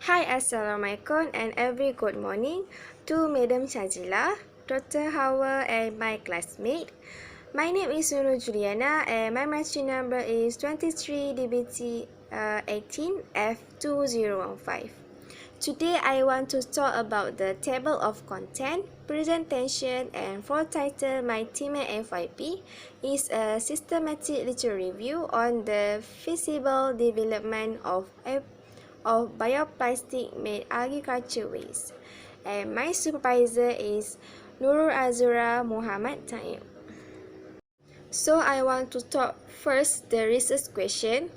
Hi, Assalamualaikum and every good morning to Madam Shazila, Dr. Hawa and my classmate. My name is Nurul Juliana and my matching number is 23 DBT 18F2015. Today I want to talk about the table of content, presentation, and for title my teammate FYP is a systematic literature review on the feasible development of bioplastic made agriculture waste. And my supervisor is Nurul Azura Muhammad Taib. So I want to talk first the research question.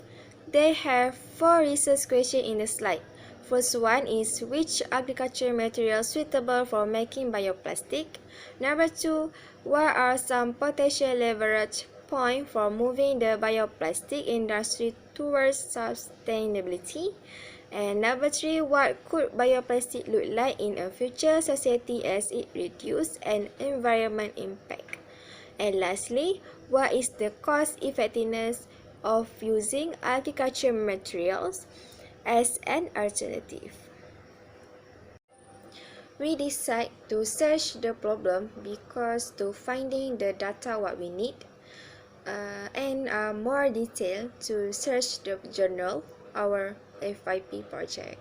They have 4 research questions in the slide. First one is which agriculture material suitable for making bioplastic? Number 2, what are some potential leverage points for moving the bioplastic industry towards sustainability? And number 3, what could bioplastic look like in a future society as it reduces an environment impact? And lastly, what is the cost effectiveness of using agriculture materials as an alternative? We decide to search the problem because to finding the data what we need and more detail to search the journal, our FYP project.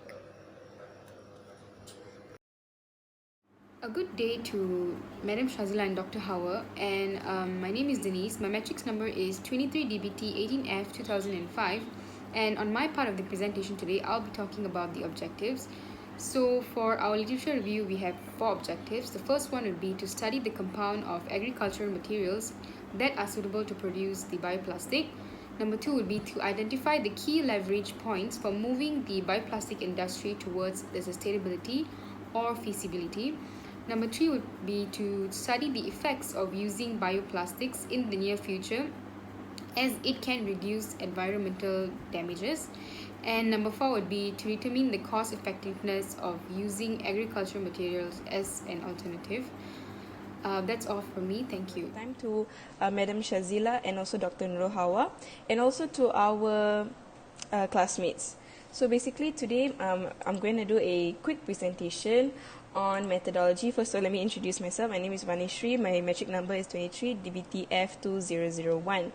A good day to Madam Shazila and Dr. Hawa, and my name is Denise. My matrix number is 23DBT 18F 2005, and on my part of the presentation today, I'll be talking about the objectives. So for our literature review, we have 4 objectives. The first one would be to study the compound of agricultural materials that are suitable to produce the bioplastic. Number 2 would be to identify the key leverage points for moving the bioplastic industry towards the sustainability or feasibility. Number 3 would be to study the effects of using bioplastics in the near future as it can reduce environmental damages. And number 4 would be to determine the cost effectiveness of using agricultural materials as an alternative. That's all from me. Thank you. Time to Madam Shazila and also Dr. Nurul Hawa and also to our classmates. So basically today I'm going to do a quick presentation on methodology. First of all, let me introduce myself. My name is Vanishri. My metric number is 23 DBTF2001.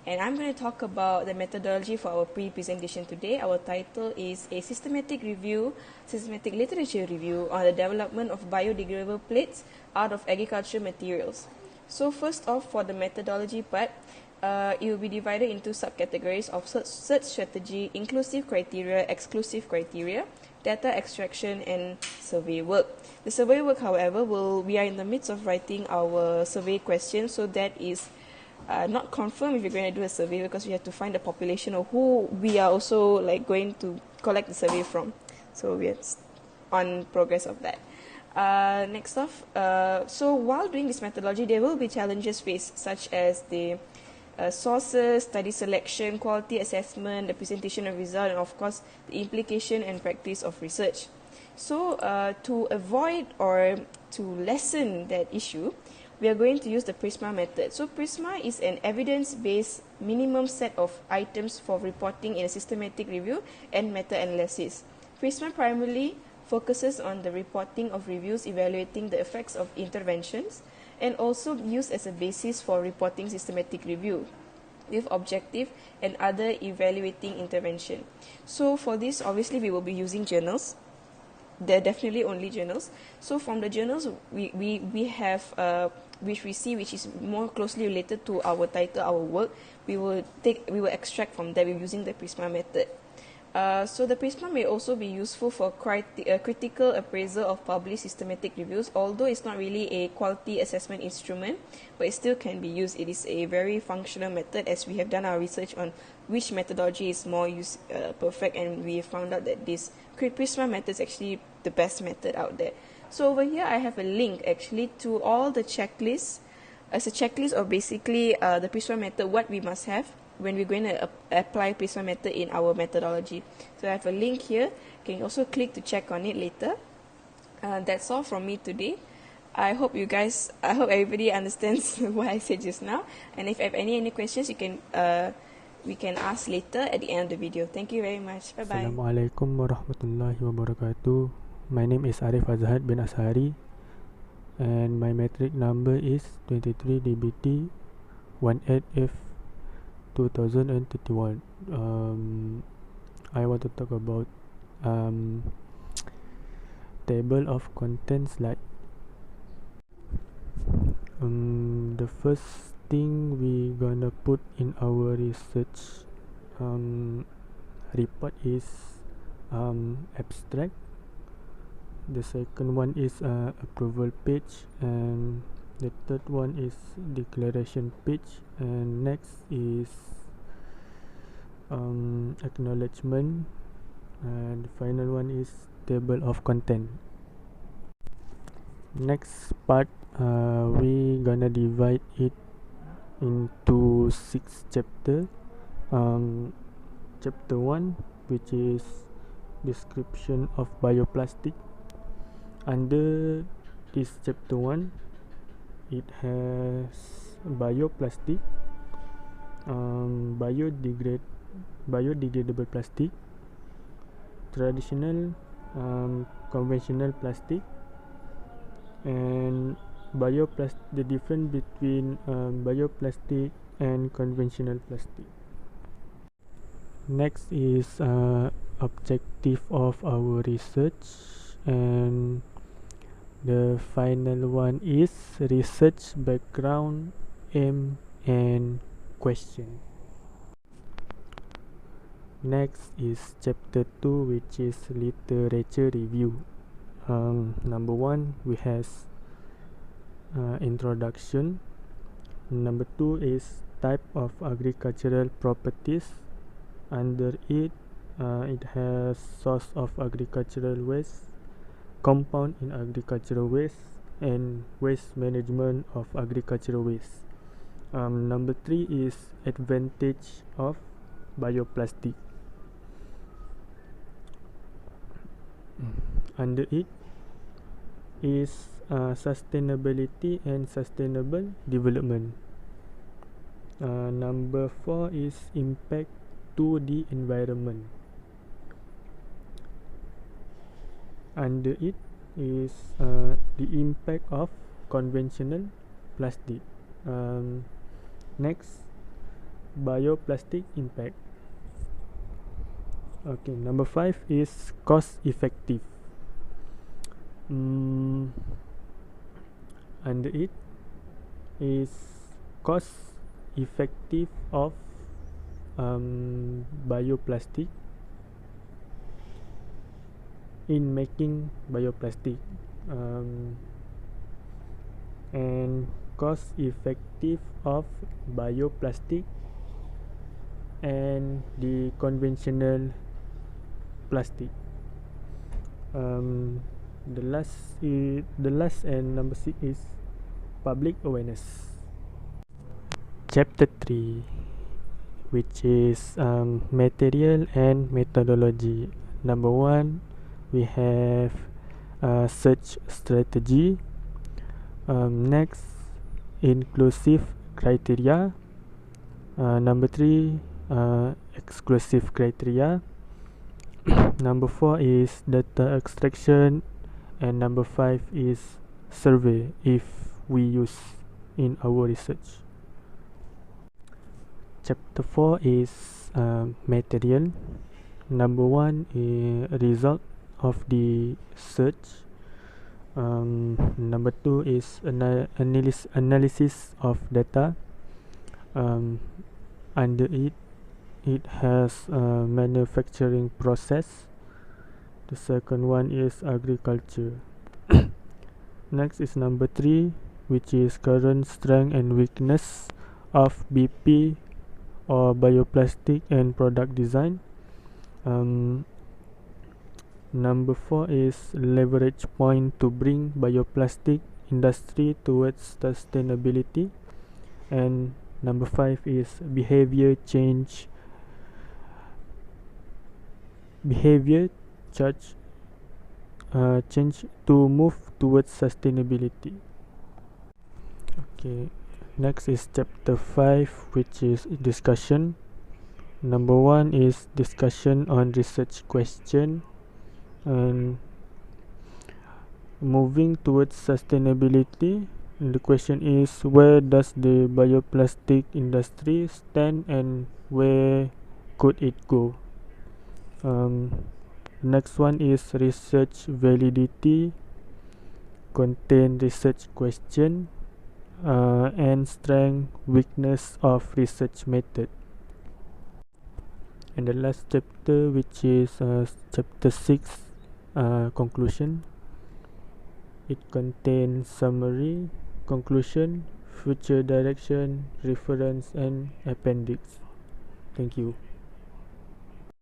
And I'm going to talk about the methodology for our pre-presentation today. Our title is a systematic literature review on the development of biodegradable plates out of agricultural materials. So first off, for the methodology part, it will be divided into subcategories of search strategy, inclusive criteria, exclusive criteria, data extraction, and survey work. The survey work, however, we are in the midst of writing our survey questions, so that is not confirmed if you're going to do a survey because we have to find the population of who we are also going to collect the survey from. So we are on progress of that. Next off, so while doing this methodology, there will be challenges faced, such as the sources, study selection, quality assessment, the presentation of result, and of course the implication and practice of research. So to avoid or to lessen that issue, we are going to use the PRISMA method. So PRISMA is an evidence-based minimum set of items for reporting in a systematic review and meta-analysis. PRISMA primarily focuses on the reporting of reviews evaluating the effects of interventions and also used as a basis for reporting systematic review with objective and other evaluating intervention. So for this, obviously we will be using journals. They're definitely only journals. So from the journals we have which we see which is more closely related to our title, our work, we will extract from that. We're using the PRISMA method. So the PRISMA may also be useful for critical appraisal of published systematic reviews, although it's not really a quality assessment instrument, but it still can be used. It is a very functional method, as we have done our research on which methodology is more perfect, and we found out that this PRISMA method is actually the best method out there. So over here I have a link actually to all the checklists, as a checklist of basically the PRISMA method, what we must have when we're going to apply PRISMA method in our methodology. So I have a link here. You can also click to check on it later. That's all from me today. I hope everybody understands what I said just now. And if you have any questions, you can we can ask later at the end of the video. Thank you very much. Bye-bye. Assalamualaikum warahmatullahi wabarakatuh. My name is Arif Azhad bin Ashari and my metric number is 23DBT 18F 2031. I want to talk about table of contents slide. The first thing we gonna put in our research report is abstract. The second one is approval page, and the third one is declaration page, and next is acknowledgement, and the final one is table of content. Next part, we gonna divide it into 6 chapter. Chapter 1, which is description of bioplastic. Under this chapter 1, it has bioplastic, biodegradable plastic, traditional, conventional plastic, and the difference between bioplastic and conventional plastic. Next is objective of our research, and the final one is research background, aim, and question. Next is chapter 2, which is literature review. Number 1, we has introduction. Number 2 is type of agricultural properties. Under it, it has source of agricultural waste, compound in agricultural waste, and waste management of agricultural waste. Number 3 is advantage of bioplastic. Under it is sustainability and sustainable development. Number 4 is impact to the environment. Under it is the impact of conventional plastic. Next, bioplastic impact. Okay, number 5 is cost effective. Under it is cost effective of bioplastic in making bioplastic, and cost effective of bioplastic and the conventional plastic. The last and number 6 is public awareness. Chapter 3, which is material and methodology. Number 1, we have search strategy. Next, inclusive criteria. Number 3, exclusive criteria. Number 4 is data extraction, and number 5 is survey if we use in our research. Chapter 4 is material. Number 1 is result of the search. Number 2 is analysis of data. Under it has manufacturing process. The second one is agriculture. Next is number 3, which is current strength and weakness of BP or bioplastic and product design. Number 4 is leverage point to bring bioplastic industry towards sustainability, and number 5 is behavior change to move towards sustainability. Okay, next is chapter 5, which is discussion. Number 1 is discussion on research question, and moving towards sustainability. The question is, where does the bioplastic industry stand and where could it go? Next one is research validity, contain research question, and strength weakness of research method. And the last chapter, which is chapter 6, conclusion. It contains summary, conclusion, future direction, reference, and appendix. Thank you.